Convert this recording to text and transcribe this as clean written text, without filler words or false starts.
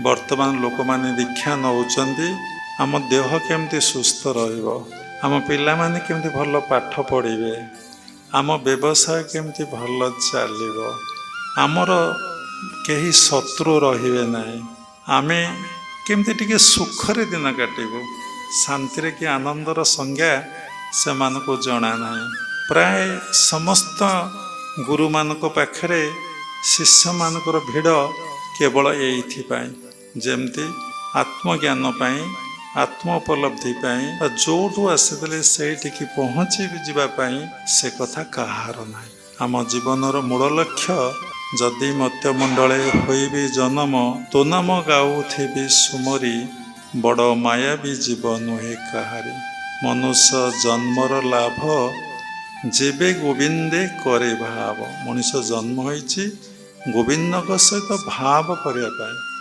ବର୍ତ୍ତମାନ ଲୋକମାନେ ଦୀକ୍ଷା ନେଉଛନ୍ତି ଆମ ଦେହ କେମିତି ସୁସ୍ଥ ରହିବ, ଆମ ପିଲାମାନେ କେମିତି ଭଲ ପାଠ ପଢ଼ିବେ, ଆମ ବ୍ୟବସାୟ କେମିତି ଭଲ ଚାଲିବ, ଆମର କେହି ଶତ୍ରୁ ରହିବେ ନାହିଁ, ଆମେ କେମିତି ଟିକେ ସୁଖରେ ଦିନ କାଟିବୁ, ଶାନ୍ତିରେ କି ଆନନ୍ଦର ସଂଜ୍ଞା ସେମାନଙ୍କୁ ଜଣା ନାହିଁ। ପ୍ରାୟ ସମସ୍ତ ଗୁରୁମାନଙ୍କ ପାଖରେ ଶିଷ୍ୟମାନଙ୍କର ଭିଡ଼ କେବଳ ଏଇଥିପାଇଁ, ଯେମିତି ଆତ୍ମଜ୍ଞାନ ପାଇଁ, ଆତ୍ମ ଉପଲବ୍ଧି ପାଇଁ, ଯେଉଁଠୁ ଆସିଥିଲେ ସେଇଠିକି ପହଞ୍ଚି ଯିବା ପାଇଁ ସେ କଥା କାହାର ନାହିଁ। ଆମ ଜୀବନର ମୂଳ ଲକ୍ଷ୍ୟ, ଯଦି ମତ୍ୟମଣ୍ଡଳେ ହୋଇବି ଜନମ, ତୋ ନାମ ଗାଉଥିବି ସୁମରି, ବଡ଼ ମାୟାବୀ ଜୀବ ନୁହେଁ କାହାରି। ମନୁଷ୍ୟ ଜନ୍ମର ଲାଭ, ଯେବେ ଗୋବିନ୍ଦେ କରେ ଭାବ। ମଣିଷ ଜନ୍ମ ହୋଇଛି ଗୋବିନ୍ଦଙ୍କ ସହିତ ଭାବ କରିବା ପାଇଁ।